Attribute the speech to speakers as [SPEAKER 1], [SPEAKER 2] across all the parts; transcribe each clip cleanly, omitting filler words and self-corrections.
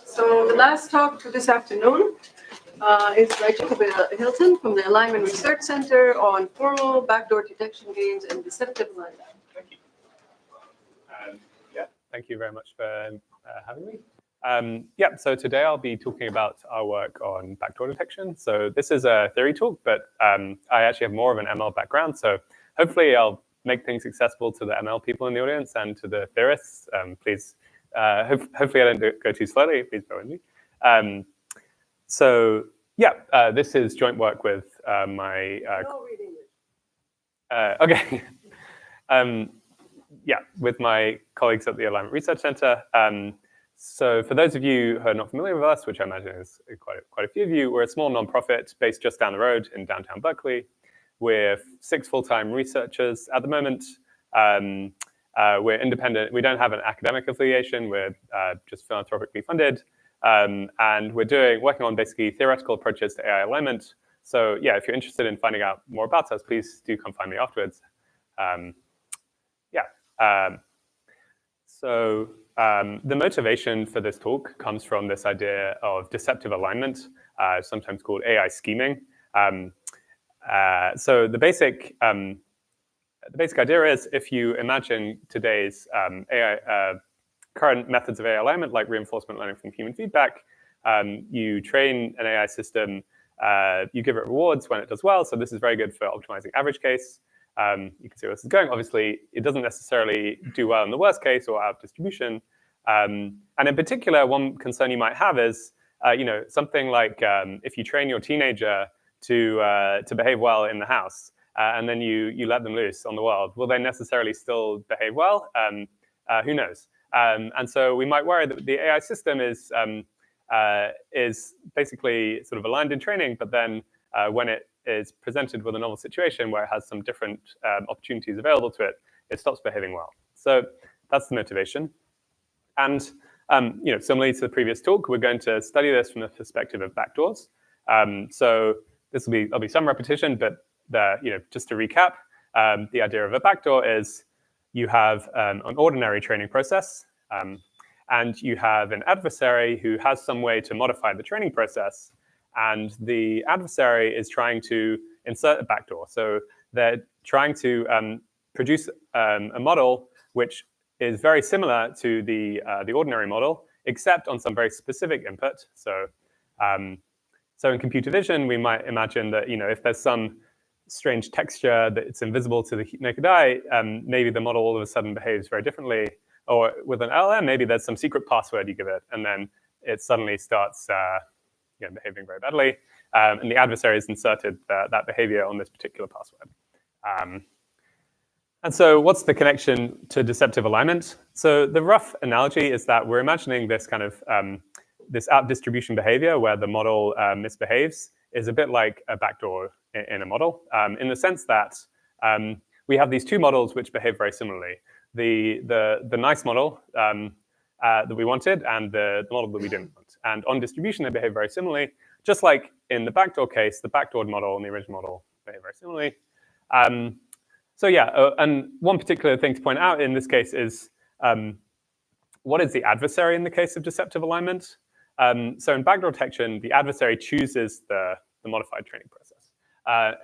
[SPEAKER 1] So the last talk for this afternoon is by Jacob Hilton from the Alignment Research Center on formal backdoor detection gains and deceptive alignment.
[SPEAKER 2] Thank you. Thank you very much for having me. So today I'll be talking about our work on backdoor detection. So this is a theory talk, but I actually have more of an ML background. So hopefully I'll make things accessible to the ML people in the audience and to the theorists. Please, hopefully I don't go too slowly. Please bear with me. This is joint work with my... okay. With my colleagues at the Alignment Research Center. So for those of you who are not familiar with us, which I imagine is quite a few of you, we're a small nonprofit based just down the road in downtown Berkeley. We're 6 full-time researchers at the moment. We're independent. We don't have an academic affiliation. We're just philanthropically funded. And we're working on basically theoretical approaches to AI alignment. So if you're interested in finding out more about us, please do come find me afterwards. The motivation for this talk comes from this idea of deceptive alignment, sometimes called AI scheming. So the basic idea is, if you imagine today's current methods of AI alignment, like reinforcement learning from human feedback, you train an AI system, you give it rewards when it does well. So this is very good for optimizing average case. You can see where this is going. Obviously, it doesn't necessarily do well in the worst case or out of distribution. And in particular, one concern you might have is, something like if you train your teenager to behave well in the house, and then you let them loose on the world, will they necessarily still behave well? Who knows? And so we might worry that the AI system is basically sort of aligned in training, but then when it is presented with a novel situation where it has some different opportunities available to it, it stops behaving well. So that's the motivation. And similarly to the previous talk, we're going to study this from the perspective of backdoors. So there'll be some repetition, but just to recap, the idea of a backdoor is you have an ordinary training process, and you have an adversary who has some way to modify the training process. And the adversary is trying to insert a backdoor. So they're trying to produce a model which is very similar to the ordinary model, except on some very specific input. So in computer vision, we might imagine that if there's some strange texture that it's invisible to the naked eye, maybe the model all of a sudden behaves very differently. Or with an LLM, maybe there's some secret password you give it, and then it suddenly starts behaving very badly, and the adversary has inserted that behavior on this particular password. And so what's the connection to deceptive alignment? So the rough analogy is that we're imagining this kind of this out-distribution behavior where the model misbehaves is a bit like a backdoor in a model, in the sense that we have these 2 models which behave very similarly. The nice model that we wanted and the model that we didn't want. And on distribution, they behave very similarly. Just like in the backdoor case, the backdoored model and the original model behave very similarly. And one particular thing to point out in this case is, what is the adversary in the case of deceptive alignment? So in backdoor detection, the adversary chooses the modified training process.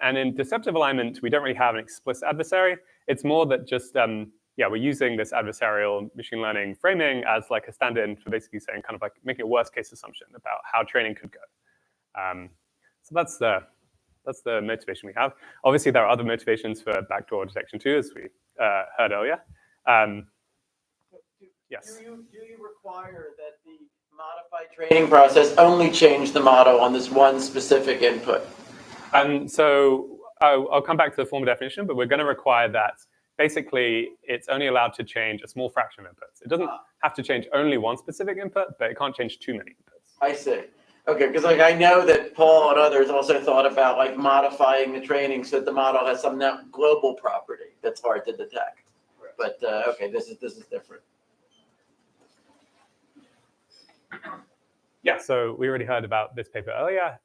[SPEAKER 2] And in deceptive alignment, we don't really have an explicit adversary. It's more that just we're using this adversarial machine learning framing as like a stand-in for basically saying, kind of like making a worst case assumption about how training could go. So that's the motivation we have. Obviously, there are other motivations for backdoor detection too, as we heard earlier. Yes.
[SPEAKER 3] Do you require that the modified training process only change the model on this one specific input?
[SPEAKER 2] So I'll come back to the formal definition, but we're going to require that basically it's only allowed to change a small fraction of inputs. It doesn't have to change only one specific input, but it can't change too many inputs.
[SPEAKER 3] I see. Okay, because I know that Paul and others also thought about modifying the training so that the model has some global property that's hard to detect. Right. But okay, this is different.
[SPEAKER 2] Yeah, so we already heard about this paper earlier.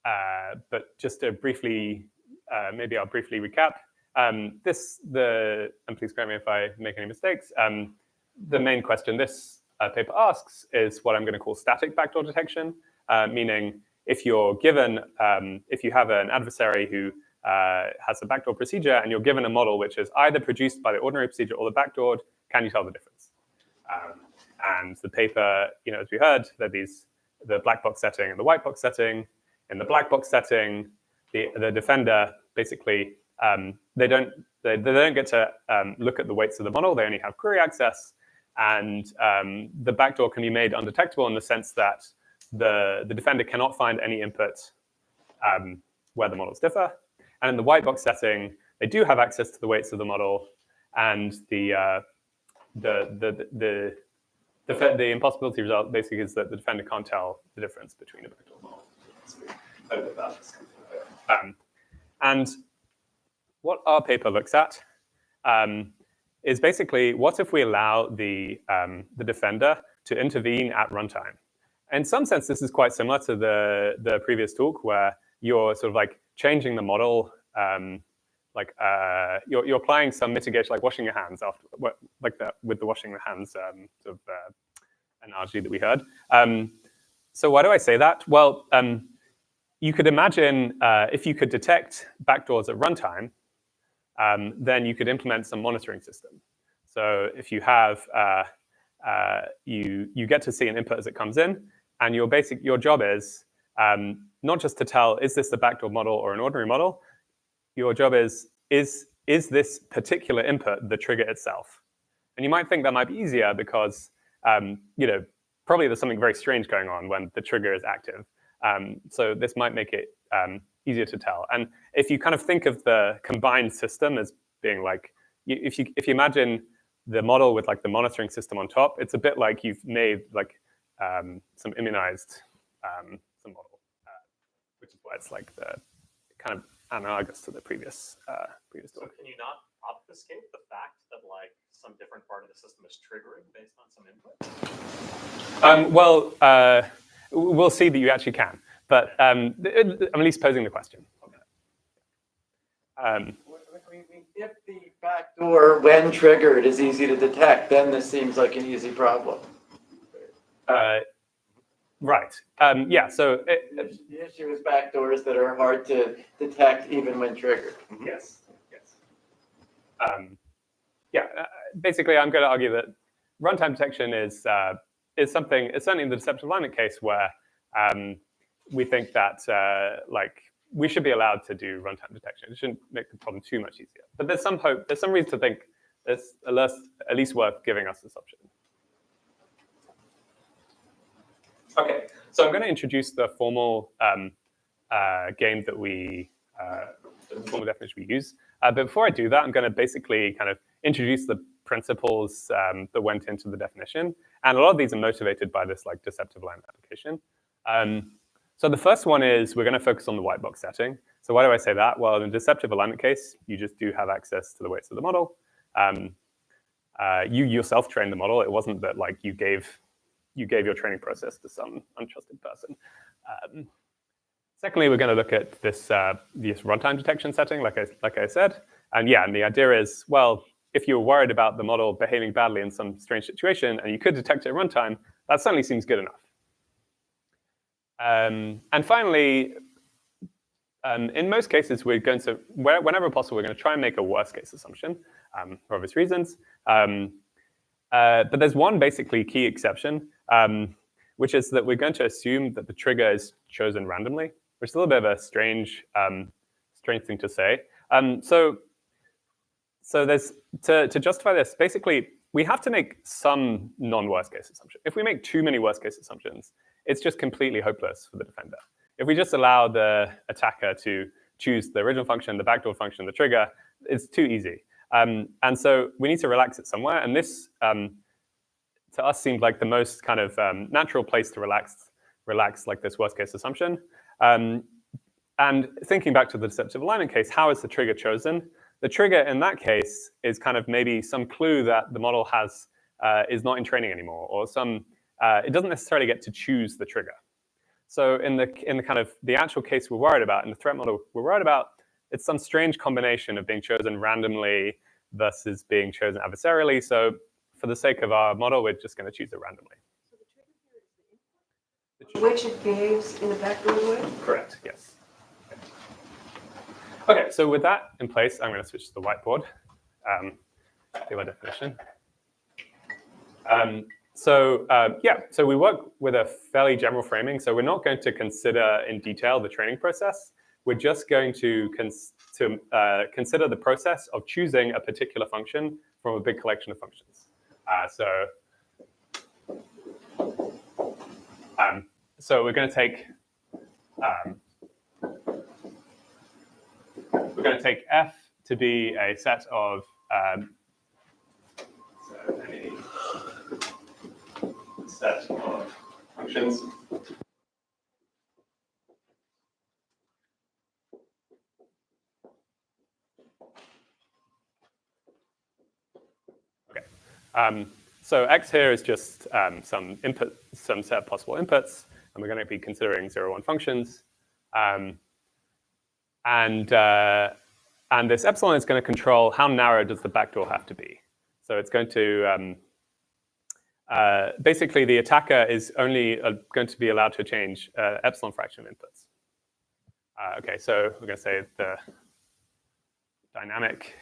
[SPEAKER 2] but just to briefly, maybe I'll briefly recap. And please correct me if I make any mistakes, the main question this paper asks is what I'm going to call static backdoor detection, meaning if you're given, if you have an adversary who has a backdoor procedure and you're given a model which is either produced by the ordinary procedure or the backdoored, can you tell the difference? And the paper, as we heard, there's the black box setting and the white box setting. In the black box setting, the defender basically they don't get to look at the weights of the model. They only have query access, and the backdoor can be made undetectable in the sense that the defender cannot find any input where the models differ. And in the white box setting, they do have access to the weights of the model, and the impossibility result basically is that the defender can't tell the difference between a backdoor model. And what our paper looks at is basically what if we allow the defender to intervene at runtime. In some sense, this is quite similar to the previous talk where you're sort of like changing the model, you're applying some mitigation, like washing your hands after, like that with the washing the hands sort of analogy that we heard. So why do I say that? Well, you could imagine if you could detect backdoors at runtime, then you could implement some monitoring system. So if you have, you get to see an input as it comes in, and your job is not just to tell, is this the backdoor model or an ordinary model? Your job is this particular input the trigger itself? And you might think that might be easier because, probably there's something very strange going on when the trigger is active. So this might make it easier to tell. And if you kind of think of the combined system as being like, if you imagine the model with like the monitoring system on top, it's a bit like you've made like some immunized some model, which is why it's like the kind of analogous to the previous talk.
[SPEAKER 4] So can you not obfuscate the fact that like some different part of the system is triggering based on some input?
[SPEAKER 2] We'll see that you actually can, but I'm at least posing the question.
[SPEAKER 3] If the backdoor, when triggered, is easy to detect, then this seems like an easy problem.
[SPEAKER 2] Right. Yeah. So
[SPEAKER 3] the issue is backdoors that are hard to detect even when triggered.
[SPEAKER 2] Yes. Yes. Basically, I'm going to argue that runtime detection is something. It's certainly in the deceptive alignment case where we think that we should be allowed to do runtime detection. It shouldn't make the problem too much easier. But there's some hope. There's some reason to think it's at least worth giving us this option. Okay, so I'm going to introduce the formal game that the formal definition we use. But before I do that, I'm going to basically kind of introduce the principles that went into the definition. And a lot of these are motivated by this like deceptive alignment application. So the first one is we're going to focus on the white box setting. So why do I say that? Well, in the deceptive alignment case, you just do have access to the weights of the model. You yourself trained the model. It wasn't that like you gave your training process to some untrusted person. Secondly, we're going to look at this runtime detection setting, like I said. And the idea is, well, if you're worried about the model behaving badly in some strange situation and you could detect it at runtime, that certainly seems good enough. And finally, in most cases, we're going to, whenever possible, we're going to try and make a worst case assumption for obvious reasons. But there's one basically key exception, which is that we're going to assume that the trigger is chosen randomly, which is a little bit of a strange thing to say. So there's to justify this, basically, we have to make some non-worst case assumption. If we make too many worst case assumptions, it's just completely hopeless for the defender. If we just allow the attacker to choose the original function, the backdoor function, the trigger, it's too easy. And so we need to relax it somewhere. And this, to us, seemed like the most kind of natural place to relax like this worst case assumption. And thinking back to the deceptive alignment case, how is the trigger chosen? The trigger in that case is kind of maybe some clue that the model is not in training anymore, or it doesn't necessarily get to choose the trigger. So in the kind of the actual case we're worried about, in the threat model we're worried about, it's some strange combination of being chosen randomly versus being chosen adversarially. So for the sake of our model, we're just going to choose it randomly.
[SPEAKER 1] Which it behaves in a backdoor way?
[SPEAKER 2] Correct, yes. Okay, so with that in place, I'm going to switch to the whiteboard. Do our definition. So we work with a fairly general framing. So we're not going to consider in detail the training process. We're just going to consider the process of choosing a particular function from a big collection of functions. So we're going to take f to be a set of any set of functions. Okay. So x here is just some set of possible inputs, and we're going to be considering 0, 1 functions. And this epsilon is going to control how narrow does the backdoor have to be. So it's going to basically the attacker is only going to be allowed to change epsilon fraction of inputs. Okay, so we're going to say the dynamic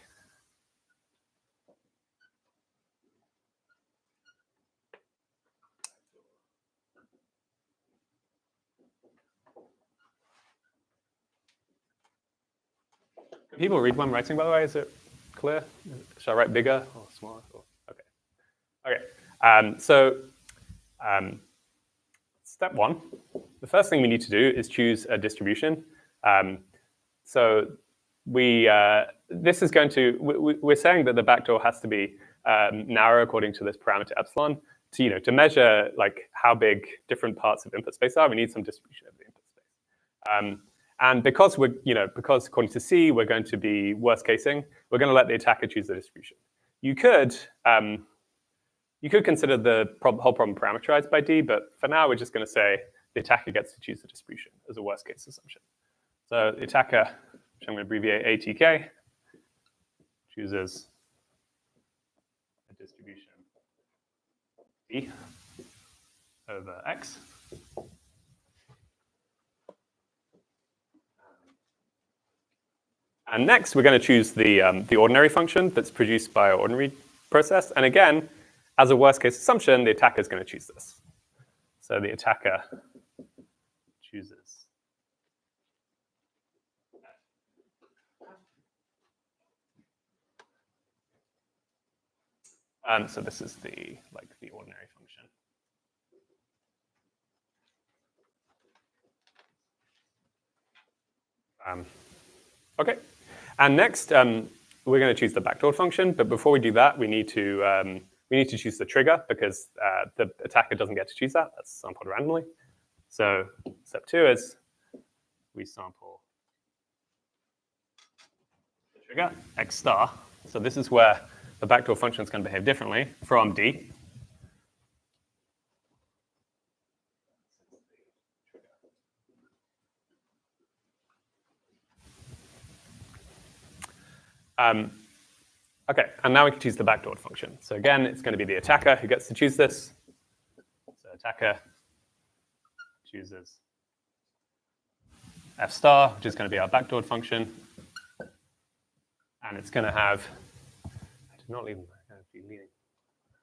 [SPEAKER 2] Can people read what I'm writing, by the way? Is it clear? Should I write bigger or smaller? Okay. Step 1. The first thing we need to do is choose a distribution. So this is going to, we're saying that the backdoor has to be narrow according to this parameter epsilon. To measure like how big different parts of input space are, we need some distribution over the input space. And because because according to C, we're going to be worst casing, we're going to let the attacker choose the distribution. You could consider the whole problem parameterized by D, but for now, we're just going to say the attacker gets to choose the distribution as a worst case assumption. So the attacker, which I'm going to abbreviate ATK, chooses a distribution D over X. And next, we're going to choose the ordinary function that's produced by our ordinary process. And again, as a worst case assumption, the attacker is going to choose this. So the attacker chooses. So this is the ordinary function. Okay. And next, we're going to choose the backdoor function. But before we do that, we need to choose the trigger because the attacker doesn't get to choose that. That's sampled randomly. So step 2 is we sample the trigger, X star. So this is where the backdoor function is going to behave differently from D. Okay, and now we can choose the backdoor function. So again, it's going to be the attacker who gets to choose this. So attacker chooses F star, which is going to be our backdoor function. And it's going to have, I did not leave them, I'm going to be leading.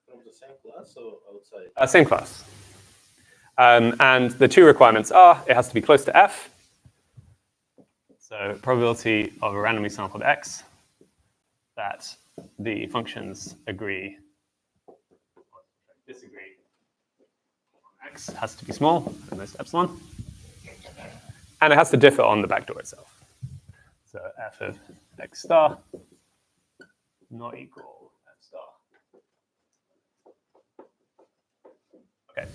[SPEAKER 3] From the same class or outside?
[SPEAKER 2] Same class. And the 2 requirements are, it has to be close to F. So probability of a randomly sampled X that the functions agree or disagree on X has to be small, and there's epsilon. And it has to differ on the backdoor itself. So F of X star not equal F star. Okay.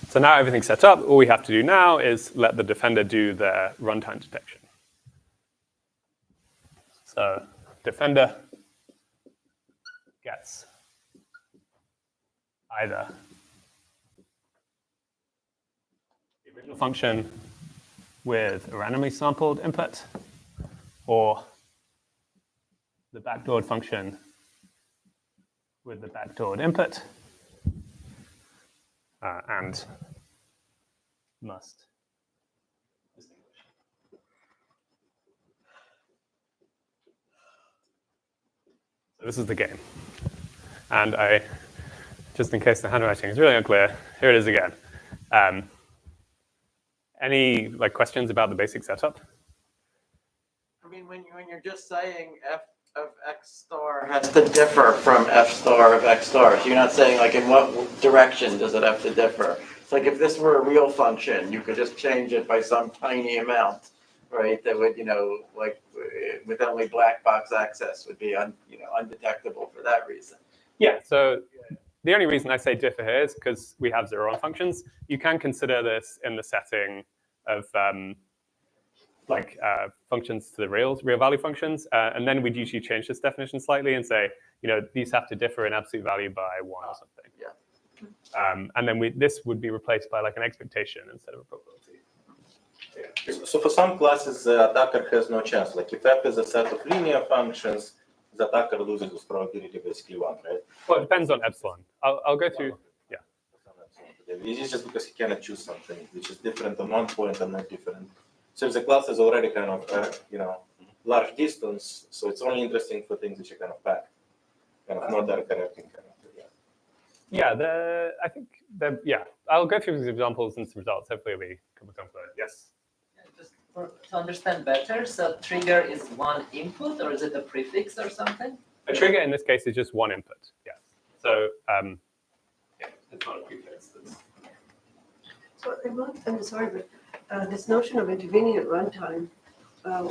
[SPEAKER 2] So now everything's set up. All we have to do now is let the defender do their runtime detection. So defender gets either the original function with a randomly sampled input, or the backdoored function with the backdoored input, and must distinguish. So this is the game. And just in case the handwriting is really unclear, here it is again. Any questions about the basic setup?
[SPEAKER 3] I mean, when you're just saying f of x star has to differ from f star of x star, so you're not saying in what direction does it have to differ. It's like if this were a real function, you could just change it by some tiny amount, right? That would, with only black box access would be undetectable for that reason.
[SPEAKER 2] Yeah, so the only reason I say differ here is because we have 0-1 functions. You can consider this in the setting of functions to the real value functions, and then we'd usually change this definition slightly and say, these have to differ in absolute value by 1 or something.
[SPEAKER 3] Yeah.
[SPEAKER 2] And then this would be replaced by an expectation instead of a probability.
[SPEAKER 5] Yeah. So for some classes, the attacker has no chance. Like if f is a set of linear functions, the attacker loses with probability basically 1, right?
[SPEAKER 2] Well, it depends on epsilon. I'll go through. Yeah.
[SPEAKER 5] It's just because he cannot choose something which is different on one point and not different. So if the class is already kind of large distance, so it's only interesting for things which are kind of packed, kind of not that correcting kind of.
[SPEAKER 2] Yeah, I think I'll go through these examples and some results. Hopefully we can become clear. Yes.
[SPEAKER 6] Just to understand better, so trigger is one input, or is it a prefix or something?
[SPEAKER 2] A trigger in this case is just one input. Yes. So it's not a prefix.
[SPEAKER 1] So I'm sorry, but this notion of intervening at runtime,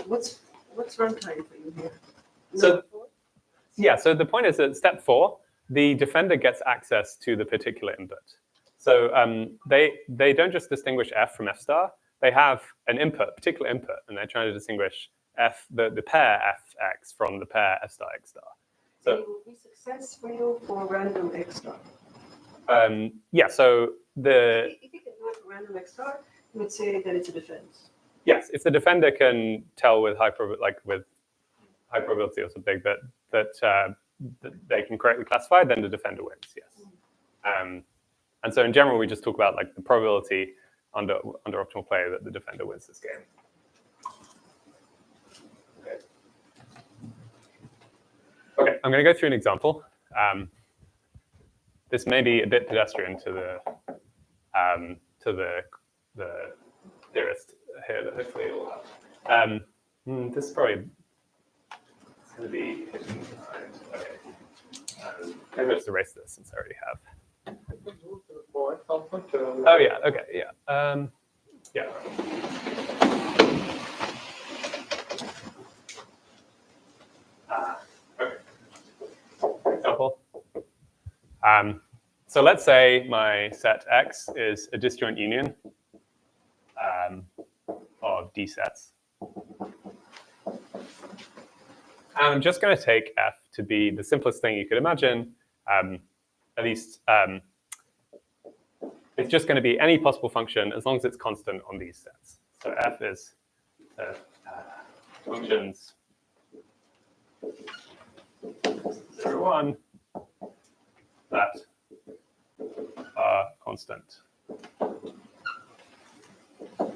[SPEAKER 1] what's runtime for you here?
[SPEAKER 2] So so the point is that step 4, the defender gets access to the particular input. So they don't just distinguish f from f star. They have an input, particular input, and they're trying to distinguish the pair fx from the pair f star x star. So
[SPEAKER 1] it will be success for you for random x star.
[SPEAKER 2] So
[SPEAKER 1] If you can do it for random x star, you would say that it's a defense.
[SPEAKER 2] yes, if the defender can tell with high probability or something that they can correctly classify, then the defender wins. Yes. And so in general, we just talk about the probability under optimal play that the defender wins this game. Okay, I'm going to go through an example. This may be a bit pedestrian to the theorist here, that hopefully it will have. This is probably going to be hidden behind. Okay. Maybe I'll just erase this since I already have. Oh yeah. Okay. Yeah. Yeah. Okay. Example. So let's say my set X is a disjoint union of D sets. And I'm just going to take F to be the simplest thing you could imagine. At least it's just going to be any possible function as long as it's constant on these sets. So F is functions 0, 1 that are constant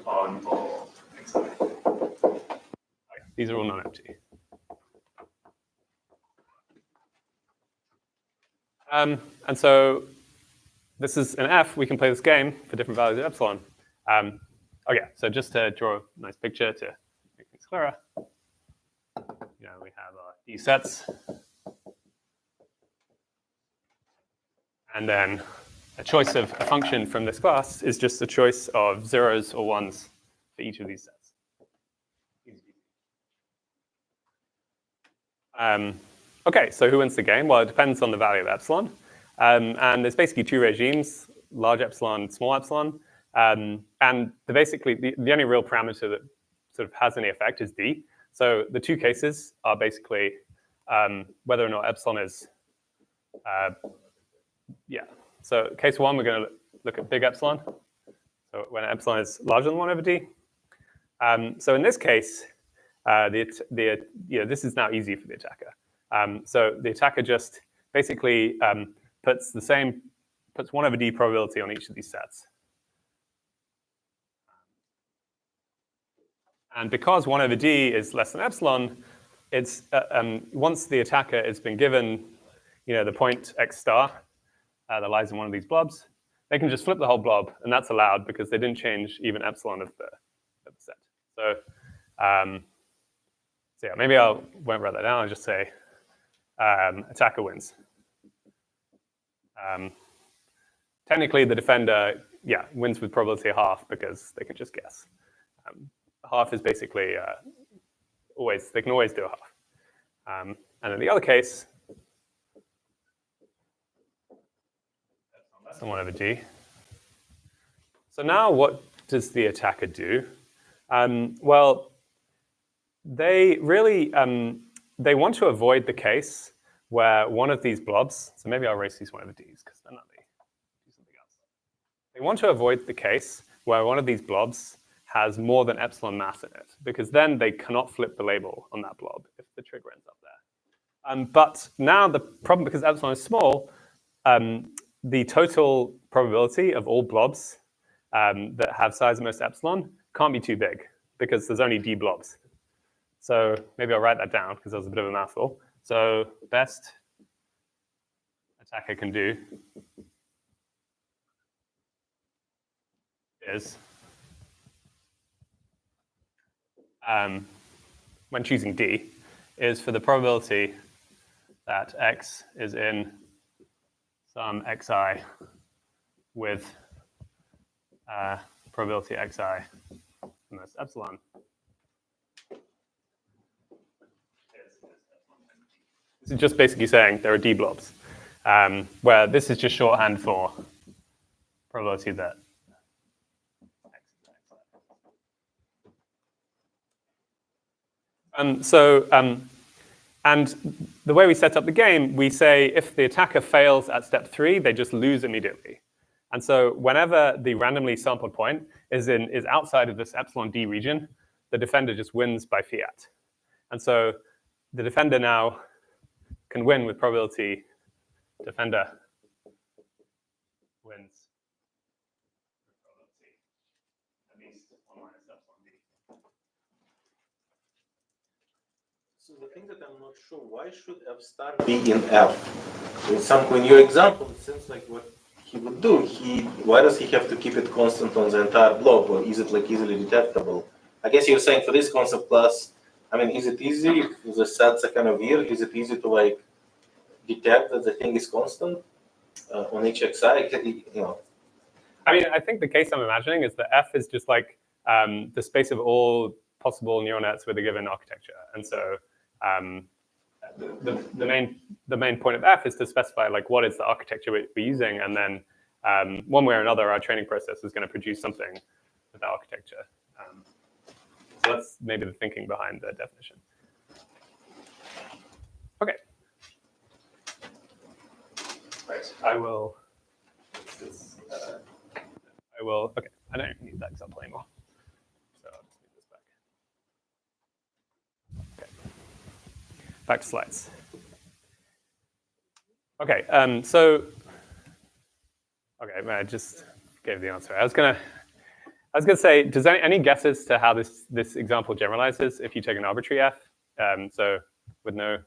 [SPEAKER 2] on all xi. Okay, these are all non-empty. And so this is an F. We can play this game for different values of epsilon. Okay, so just to draw a nice picture to make things clearer, we have our D sets. And then a choice of a function from this class is just a choice of zeros or ones for each of these sets. Okay, so who wins the game? Well, it depends on the value of epsilon. And there's basically two regimes, large epsilon, small epsilon. And basically, the only real parameter that sort of has any effect is D. So the two cases are basically whether or not epsilon is, So case 1, we're going to look at big epsilon. So So when epsilon is larger than 1 over d. So in this case, this is now easy for the attacker. So the attacker just basically puts 1 over d probability on each of these sets. And because 1 over d is less than epsilon, it's once the attacker has been given the point x star that lies in one of these blobs, they can just flip the whole blob, and that's allowed because they didn't change even epsilon of the set. So, yeah, maybe I won't write that down. I'll just say attacker wins. Technically, the defender, wins with probability half because they can just guess. Half is basically they can always do a half. And in the other case, less than 1 over d. So now what does the attacker do? Well, they really, they want to avoid the case where one of these blobs, so maybe I'll erase these 1 over d's because then they do something else. They want to avoid the case where one of these blobs has more than epsilon mass in it, because then they cannot flip the label on that blob if the trigger ends up there. But now the problem, because epsilon is small, the total probability of all blobs that have size most epsilon can't be too big, because there's only d blobs. So maybe I'll write that down, because that was a bit of a mouthful. So best attacker can do is, when choosing d, is for the probability that x is in some xi with probability xi minus epsilon. This is just basically saying there are d blobs, where this is just shorthand for probability that x is xi. And the way we set up the game, we say if the attacker fails at step 3, they just lose immediately. And so whenever the randomly sampled point is outside of this epsilon d region, the defender just wins by fiat. And so the defender now can win with probability defender wins with probability at least 1 minus epsilon d.
[SPEAKER 5] So the thing that I'm not sure, why should f star be in f? In your example, it seems like what he would do, why does he have to keep it constant on the entire blob, or is it like easily detectable? I guess you're saying for this concept class, I mean, is it easy if the sets are kind of weird? Is it easy to like detect that the thing is constant on each xi?
[SPEAKER 2] I mean, I think the case I'm imagining is that f is just like the space of all possible neural nets with a given architecture, and so the main point of f is to specify like what is the architecture we're using, and then one way or another, our training process is going to produce something with that architecture. So that's maybe the thinking behind the definition. Okay. Right. I will. Okay. I don't need that example anymore. So I'll just move this back. Okay. Back to slides. Okay. Okay. I just gave the answer. I was gonna say, does any guesses to how this example generalizes if you take an arbitrary f? So with no.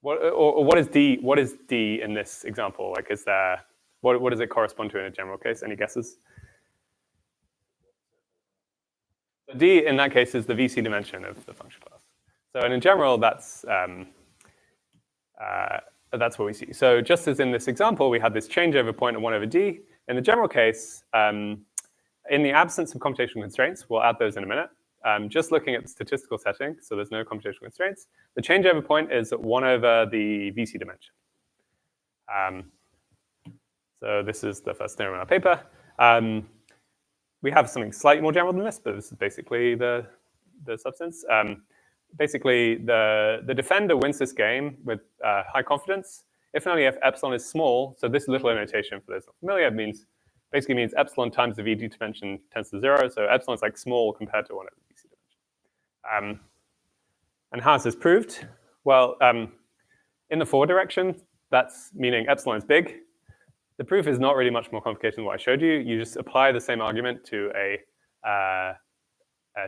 [SPEAKER 2] What is d? What is d in this example? Like, is there what does it correspond to in a general case? Any guesses? So d in that case is the VC dimension of the function class. So in general, that's what we see. So just as in this example, we had this changeover point of 1 over d. In the general case, in the absence of computational constraints, we'll add those in a minute. Just looking at the statistical setting, so there's no computational constraints, the changeover point is 1 over the VC dimension. So this is the first theorem in our paper. We have something slightly more general than this, but this is basically the substance. Basically, the defender wins this game with high confidence if and only if epsilon is small. So this little notation for those not familiar means basically means epsilon times the VD dimension tends to 0. So epsilon is like small compared to one of the VC dimension. And how is this proved? Well, in the forward direction, that's meaning epsilon is big. The proof is not really much more complicated than what I showed you. You just apply the same argument to a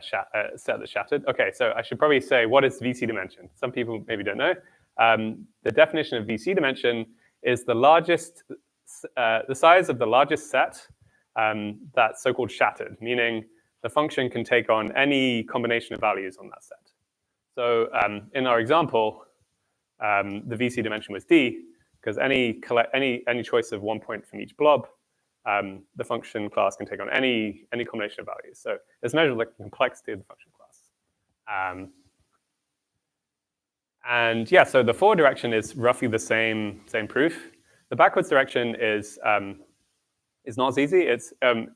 [SPEAKER 2] set that's shattered. Okay, so I should probably say, what is VC dimension? Some people maybe don't know. The definition of VC dimension is the largest, the size of the largest set that's so-called shattered, meaning the function can take on any combination of values on that set. So in our example, the VC dimension was D, because any choice of 1 point from each blob, the function class can take on any combination of values. So it's measured like the complexity of the function class. And yeah, so the forward direction is roughly the same proof. The backwards direction is not as easy. It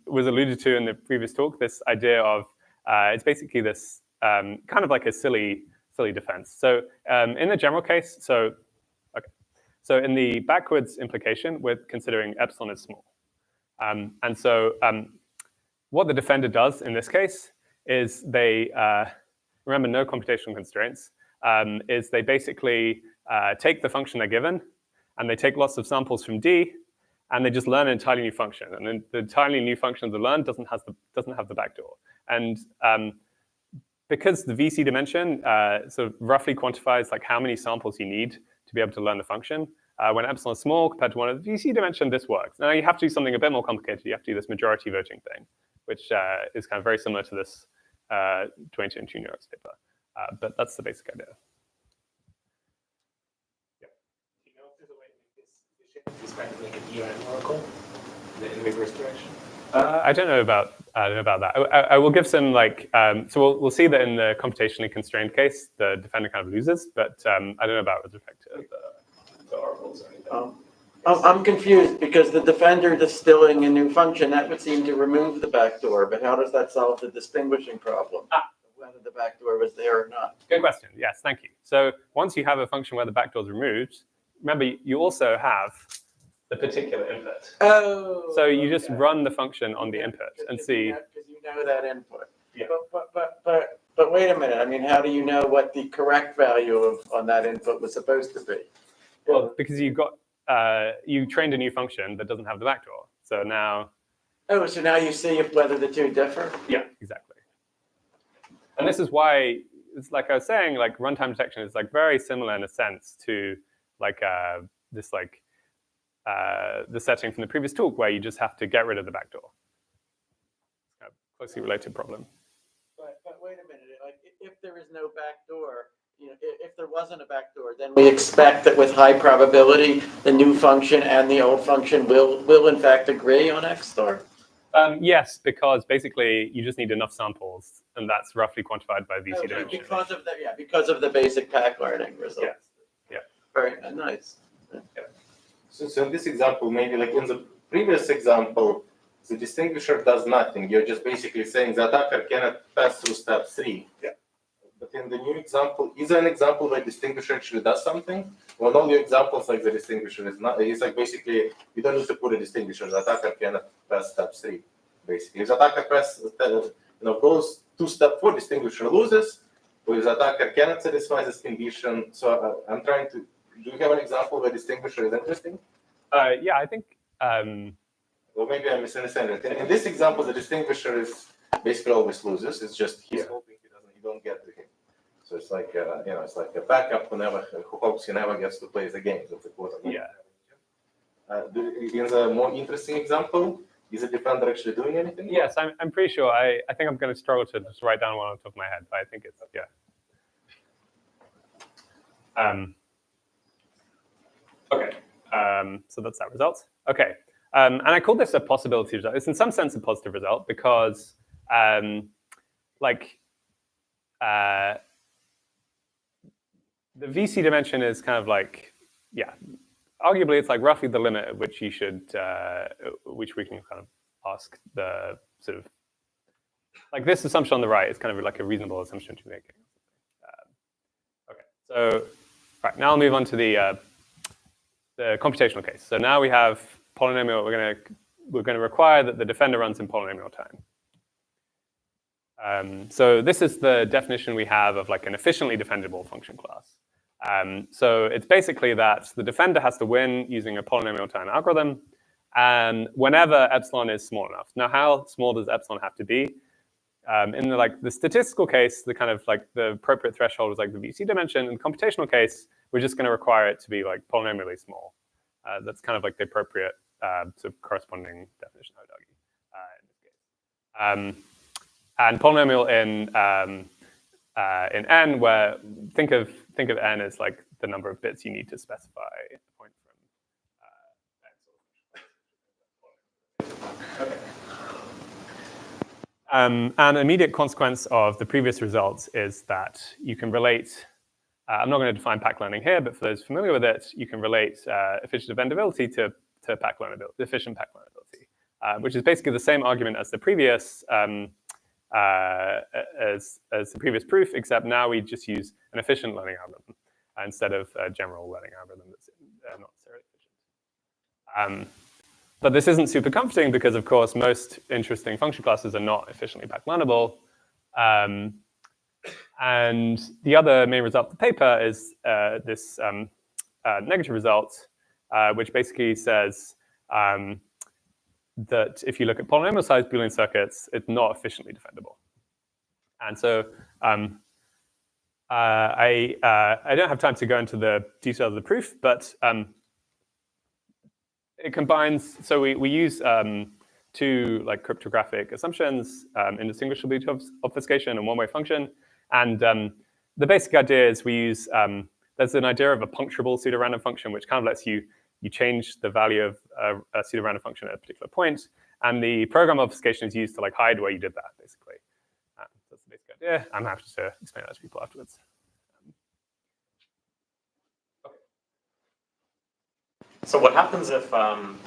[SPEAKER 2] was alluded to in the previous talk, this idea of, it's basically this kind of like a silly defense. So in the general case, so in the backwards implication, we're considering epsilon is small. And so what the defender does in this case is they, remember no computational constraints, is they basically take the function they're given, and they take lots of samples from D, and they just learn an entirely new function. And then the entirely new function they learn doesn't have the backdoor. And because the VC dimension sort of roughly quantifies like how many samples you need to be able to learn the function, when epsilon is small compared to one of the VC dimension, this works. Now you have to do something a bit more complicated. You have to do this majority voting thing, which is kind of very similar to this 22 and 2 New York's paper. But that's the basic idea.
[SPEAKER 7] Do you know if there's a way to make this efficient? Is kind of like a DRM oracle in the reverse direction?
[SPEAKER 2] I don't know about that. I will give some like so we'll see that in the computationally constrained case, the defender kind of loses, but I don't know about with respect to the oracles or anything.
[SPEAKER 3] I'm confused because the defender distilling a new function, that would seem to remove the backdoor, but how does that solve the distinguishing problem? Whether the backdoor was there or not.
[SPEAKER 2] Good question. Yes, thank you. So once you have a function where the backdoor is removed, remember you also have the particular input.
[SPEAKER 3] Oh.
[SPEAKER 2] So you just run the function on the input and see.
[SPEAKER 3] Because you know that input.
[SPEAKER 2] Yeah.
[SPEAKER 3] But wait a minute. I mean, how do you know what the correct value on that input was supposed to be?
[SPEAKER 2] Well, because you trained a new function that doesn't have the backdoor. So now.
[SPEAKER 3] Oh, so now you see whether the two differ?
[SPEAKER 2] Yeah, exactly. And this is why, it's like I was saying, like runtime detection is like very similar in a sense to like this like the setting from the previous talk where you just have to get rid of the backdoor. It's a closely related problem.
[SPEAKER 3] But wait a minute. Like if there is no backdoor, you know, if there wasn't a backdoor, then we expect that with high probability, the new function and the old function will in fact agree on XStar.
[SPEAKER 2] Yes, because basically you just need enough samples, and that's roughly quantified by VC dimension.
[SPEAKER 3] Because of the basic pack learning result.
[SPEAKER 2] Yes. Yeah.
[SPEAKER 3] Very nice.
[SPEAKER 2] Yeah.
[SPEAKER 5] So in this example, maybe like in the previous example, the distinguisher does nothing. You're just basically saying the attacker cannot pass through step 3.
[SPEAKER 2] Yeah.
[SPEAKER 5] But in the new example, is there an example where distinguisher actually does something? Well, all your examples like the distinguisher is not. It's like basically you don't need to put a distinguisher. The attacker cannot pass step 3. Basically, if the attacker goes to step 4, distinguisher loses. Or if the attacker cannot satisfy this condition, so I'm trying to. Do you have an example where distinguisher is interesting?
[SPEAKER 2] Yeah, I think.
[SPEAKER 5] Well, maybe I'm misunderstanding. In this example, the distinguisher is basically always loses. It's just he's hoping you don't get to him. So it's like it's like a backup who hopes he never gets to play the game. That's a quote.
[SPEAKER 2] Yeah.
[SPEAKER 5] In the more interesting example, is the defender actually doing anything?
[SPEAKER 2] Yes, I'm pretty sure. I think I'm going to struggle to just write down one on top of my head, but I think it's yeah. Okay. So that's that result. Okay. And I call this a possibility result. It's in some sense a positive result because, the VC dimension is kind of like, yeah, arguably it's like roughly the limit at which you should, which we can kind of ask the sort of, like this assumption on the right is kind of like a reasonable assumption to make. Okay, so right now I'll move on to the computational case. So now we have polynomial. We're going to we're going to require that the defender runs in polynomial time. So this is the definition we have of like an efficiently defendable function class. So it's basically that the defender has to win using a polynomial time algorithm, and whenever epsilon is small enough. Now, how small does epsilon have to be? In the statistical case, the kind of like the appropriate threshold is like the VC dimension. In the computational case, we're just going to require it to be like polynomially small. That's kind of like the appropriate sort of corresponding definition, I would argue, in this case. And polynomial in n, where think of n as like the number of bits you need to specify a point from x. An immediate consequence of the previous results is that you can relate. I'm not going to define pack learning here, but for those familiar with it, you can relate efficient defendability to pack learnability, efficient pack learnability, which is basically the same argument as the previous proof, except now we just use an efficient learning algorithm instead of a general learning algorithm that's not necessarily efficient. But this isn't super comforting because, of course, most interesting function classes are not efficiently pack learnable. And the other main result of the paper is this negative result, which basically says that if you look at polynomial-sized Boolean circuits, it's not efficiently defendable. And so I don't have time to go into the details of the proof, but it combines. So we use two like cryptographic assumptions, indistinguishability of obfuscation and one-way function. And the basic idea is we use there's an idea of a puncturable pseudo-random function, which kind of lets you change the value of a pseudo-random function at a particular point, and the program obfuscation is used to like hide where you did that, basically. That's the basic idea. I'm happy to explain that to people afterwards.
[SPEAKER 4] So what happens if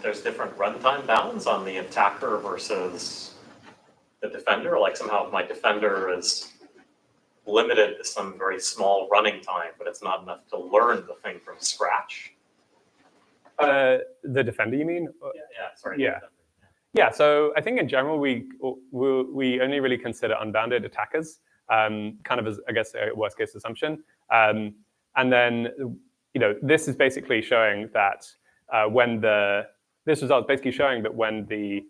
[SPEAKER 4] there's different runtime bounds on the attacker versus the defender? Like somehow if my defender is limited to some very small running time, but it's not enough to learn the thing from scratch?
[SPEAKER 2] The defender, you mean?
[SPEAKER 4] Sorry.
[SPEAKER 2] Yeah. Yeah, so I think in general, we only really consider unbounded attackers, kind of as, I guess, a worst case assumption. And then, this is basically showing that this result is basically showing that when the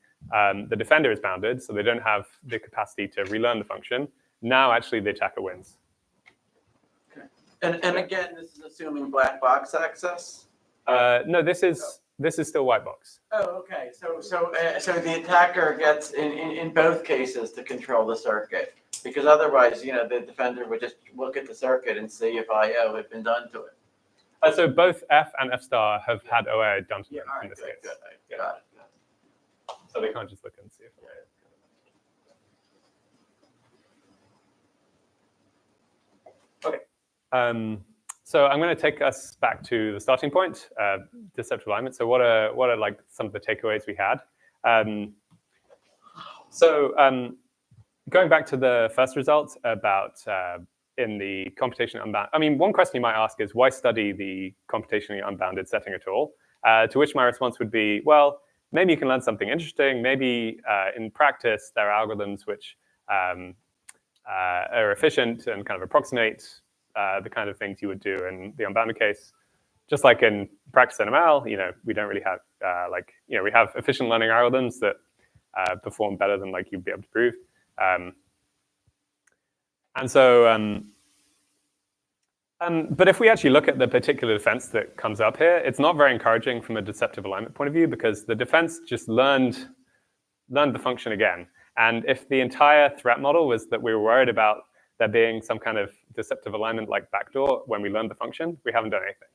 [SPEAKER 2] defender is bounded, so they don't have the capacity to relearn the function, now actually the attacker wins.
[SPEAKER 3] Okay. And again, this is assuming black box access?
[SPEAKER 2] No, this is still white box.
[SPEAKER 3] Oh, okay. So the attacker gets in both cases to control the circuit, because otherwise, the defender would just look at the circuit and see if IO had been done to it.
[SPEAKER 2] So both F and F star have had OA done to them in this case.
[SPEAKER 3] Good. Got it.
[SPEAKER 2] So they can't just look and see if Okay. So I'm going to take us back to the starting point, deceptive alignment. So what are like some of the takeaways we had? Going back to the first result about in the computationally unbounded. I mean, one question you might ask is why study the computationally unbounded setting at all? To which my response would be, well, maybe you can learn something interesting. Maybe in practice there are algorithms which are efficient and kind of approximate the kind of things you would do in the unbounded case. Just like in practice NML, we don't really have we have efficient learning algorithms that perform better than like you'd be able to prove. But if we actually look at the particular defense that comes up here, it's not very encouraging from a deceptive alignment point of view because the defense just learned the function again. And if the entire threat model was that we were worried about there being some kind of deceptive alignment like backdoor when we learned the function, we haven't done anything.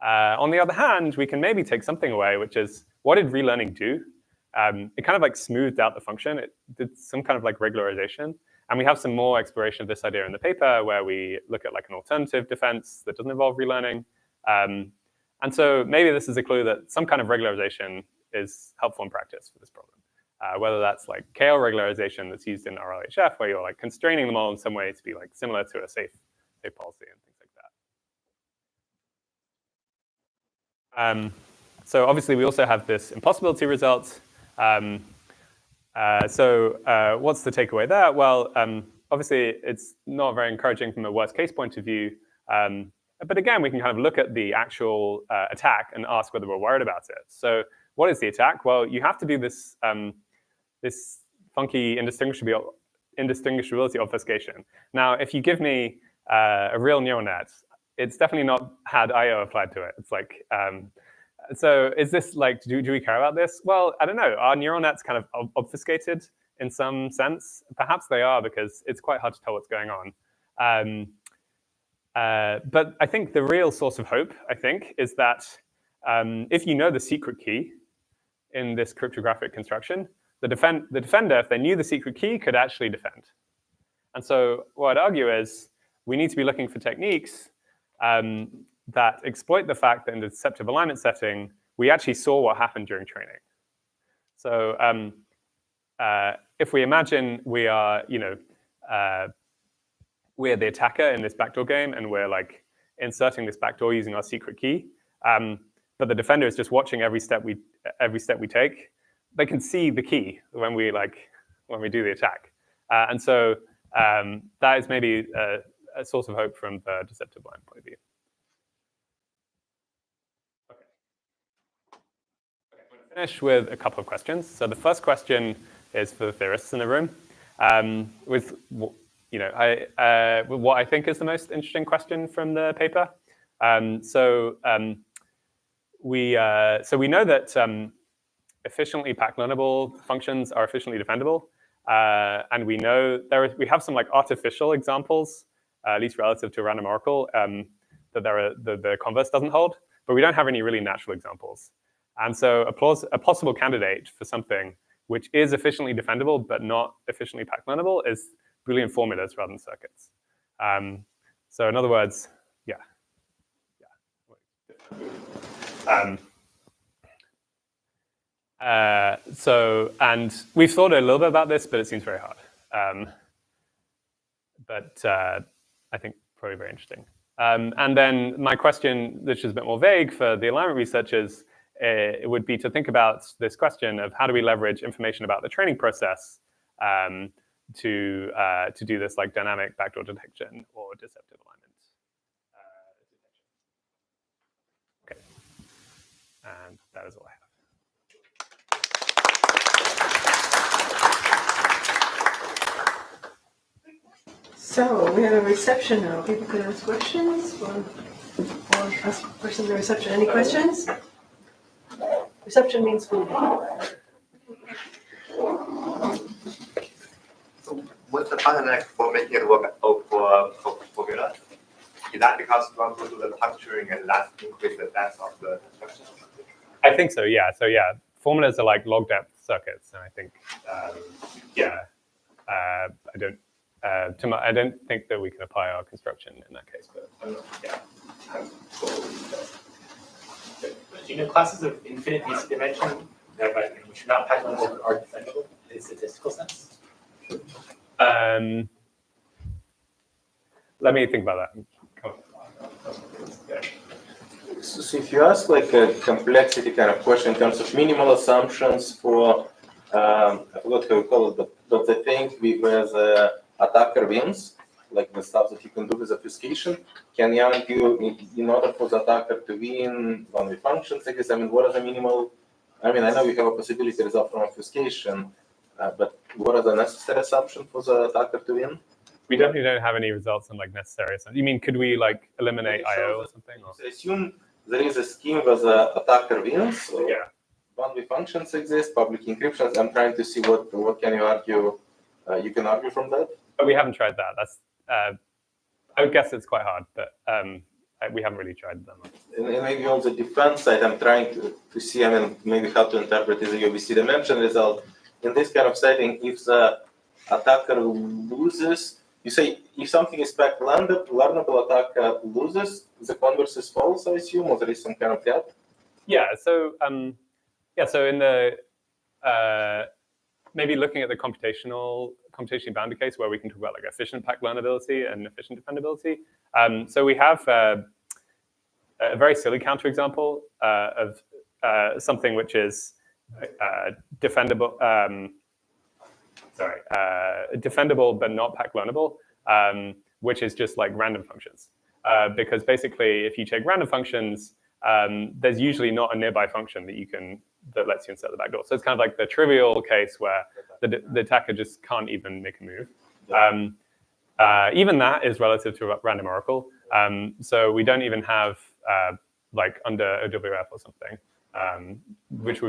[SPEAKER 2] On the other hand, we can maybe take something away, which is what did relearning do? It kind of like smoothed out the function. It did some kind of like regularization. And we have some more exploration of this idea in the paper where we look at like an alternative defense that doesn't involve relearning. And so maybe this is a clue that some kind of regularization is helpful in practice for this problem. Whether that's like KL regularization that's used in RLHF, where you're like constraining the model in some way to be like similar to a safe policy and things like that. So obviously we also have this impossibility result. What's the takeaway there? Well, obviously, it's not very encouraging from a worst case point of view. But again, we can kind of look at the actual attack and ask whether we're worried about it. So what is the attack? Well, you have to do this, this funky indistinguishability obfuscation. Now, if you give me a real neural net, it's definitely not had I/O applied to it. It's like, so is this like, do we care about this? Well, I don't know. Are neural nets kind of obfuscated in some sense? Perhaps they are, because it's quite hard to tell what's going on. But I think the real source of hope, is that if you know the secret key in this cryptographic construction, the defender, if they knew the secret key, could actually defend. And so what I'd argue is we need to be looking for techniques that exploit the fact that in the deceptive alignment setting, we actually saw what happened during training. So if we imagine we are, we're the attacker in this backdoor game, and we're like inserting this backdoor using our secret key, but the defender is just watching every step we take, they can see the key when we do the attack. And so that is maybe a source of hope from the deceptive alignment point of view. I'm going to finish with a couple of questions. So the first question is for the theorists in the room, with what I think is the most interesting question from the paper. We know that efficiently pack-learnable functions are efficiently defendable, and we know we have some like artificial examples, at least relative to a random oracle, that the converse doesn't hold, but we don't have any really natural examples. And so a possible candidate for something which is efficiently defendable but not efficiently pack-learnable is Boolean formulas rather than circuits. So in other words, and we've thought a little bit about this, but it seems very hard. But I think probably very interesting. And then my question, which is a bit more vague for the alignment researchers, it would be to think about this question of how do we leverage information about the training process to do this like dynamic backdoor detection or deceptive alignment detection. Okay, and that is all I have.
[SPEAKER 1] So we have a reception now. People can ask questions or ask the person in the reception. Any questions? Reception means food.
[SPEAKER 8] What's the bottleneck for making it work for formula? Is that because you want to do the puncturing and that increase the depth of the construction?
[SPEAKER 2] I think so, yeah. So yeah, formulas are like log depth circuits, and I think, I don't think that we can apply our construction in that case, but yeah.
[SPEAKER 7] Do you know classes of infinite dimension which are not pack-learnable but are defendable in a statistical sense?
[SPEAKER 2] Let me think about that.
[SPEAKER 5] So if you ask like a complexity kind of question in terms of minimal assumptions for, I forgot how you call it, but the thing where the attacker wins, like the stuff that you can do with obfuscation, can you argue in order for the attacker to win on the functions like this? I mean, what are the minimal? I mean, I know you have a possibility result from obfuscation, but what are the necessary assumptions for the attacker to win?
[SPEAKER 2] We definitely don't have any results on like necessary assumptions. You mean could we like eliminate IO or something? Or?
[SPEAKER 5] So assume there is a scheme where the attacker wins. So
[SPEAKER 2] yeah.
[SPEAKER 5] Boundary functions exist, public encryptions. I'm trying to see what can you argue. You can argue from that.
[SPEAKER 2] But we haven't tried that. That's I would guess it's quite hard, but we haven't really tried that much.
[SPEAKER 5] And maybe on the defense side, I'm trying to see, I mean, maybe how to interpret the UBC dimension result. In this kind of setting, if the attacker loses, you say if something is pack-learnable, attacker loses, the converse is false, I assume, or there is some kind of gap?
[SPEAKER 2] Yeah, so so in the maybe looking at the computationally bounded case where we can talk about like efficient pack-learnability and efficient defendability. So we have a very silly counterexample of something which is defendable, defendable but not pack learnable, which is just like random functions. Because basically, if you take random functions, there's usually not a nearby function that lets you insert the backdoor. So it's kind of like the trivial case where the attacker just can't even make a move. Even that is relative to a random oracle. So we don't even have like under OWF or something, which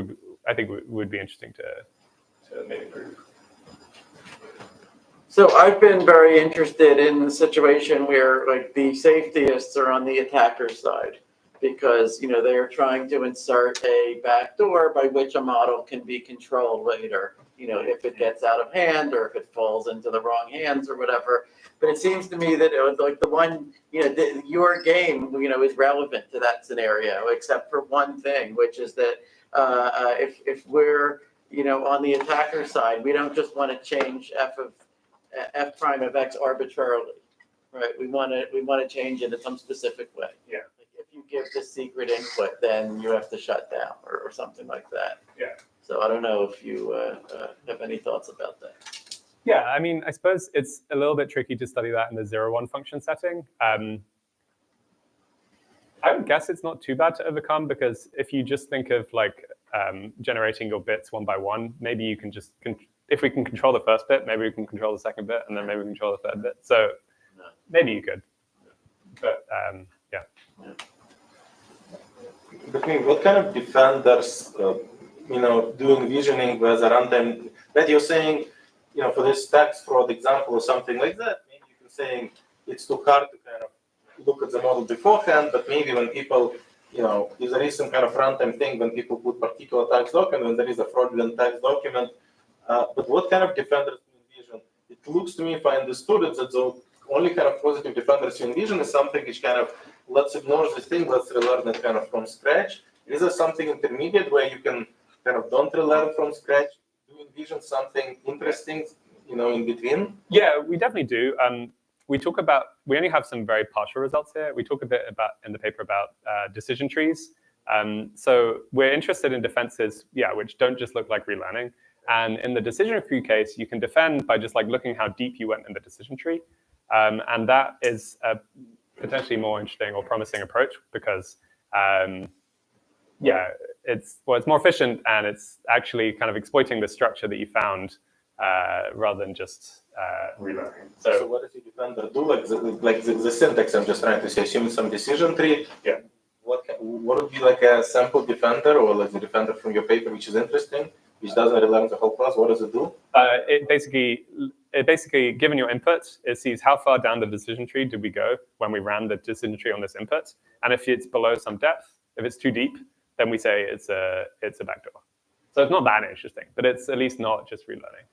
[SPEAKER 2] I think would be interesting to maybe prove.
[SPEAKER 3] So I've been very interested in the situation where like the safetyists are on the attacker side, because they're trying to insert a backdoor by which a model can be controlled later, if it gets out of hand or if it falls into the wrong hands or whatever. But it seems to me that it was like the one, your game, is relevant to that scenario, except for one thing, which is that if we're, on the attacker side, we don't just want to change f prime of x arbitrarily, right? We want to change it in some specific way.
[SPEAKER 2] Yeah.
[SPEAKER 3] Like if you give the secret input, then you have to shut down or something like that.
[SPEAKER 2] Yeah.
[SPEAKER 3] So I don't know if you have any thoughts about that.
[SPEAKER 2] Yeah, I mean, I suppose it's a little bit tricky to study that in the 0-1 function setting. I would guess it's not too bad to overcome, because if you just think of like generating your bits one by one, maybe you can just, if we can control the first bit, maybe we can control the second bit, and then maybe we can control the third bit. So maybe you could, but yeah.
[SPEAKER 5] But I mean, what kind of defenders, doing visioning with a runtime that you're saying, for this tax fraud example or something like that, maybe you can say it's too hard to kind of look at the model beforehand, but maybe when people, if there is some kind of runtime thing, when people put particular tax document, when there is a fraudulent tax document, but what kind of defenders do you envision? It looks to me, if I understood it, that the only kind of positive defenders you envision is something which kind of, let's ignore this thing, let's relearn it kind of from scratch. Is there something intermediate where you can kind of don't relearn from scratch? Do you envision something interesting, in between?
[SPEAKER 2] Yeah, we definitely do. We only have some very partial results here. We talk a bit about in the paper about decision trees. So we're interested in defenses, which don't just look like relearning. And in the decision tree case, you can defend by just like looking how deep you went in the decision tree. And that is a potentially more interesting or promising approach, because it's more efficient, and it's actually kind of exploiting the structure that you found rather than just relearning.
[SPEAKER 5] So what does the defender do? Like the syntax I'm just trying to say, assume some decision tree.
[SPEAKER 2] Yeah.
[SPEAKER 5] What would be like a sample defender, or like the defender from your paper, which is interesting, which doesn't relearn the whole class? What does it do?
[SPEAKER 2] It basically, given your input, it sees how far down the decision tree did we go when we ran the decision tree on this input, and if it's below some depth, if it's too deep, then we say it's a backdoor. So it's not that interesting, but it's at least not just relearning.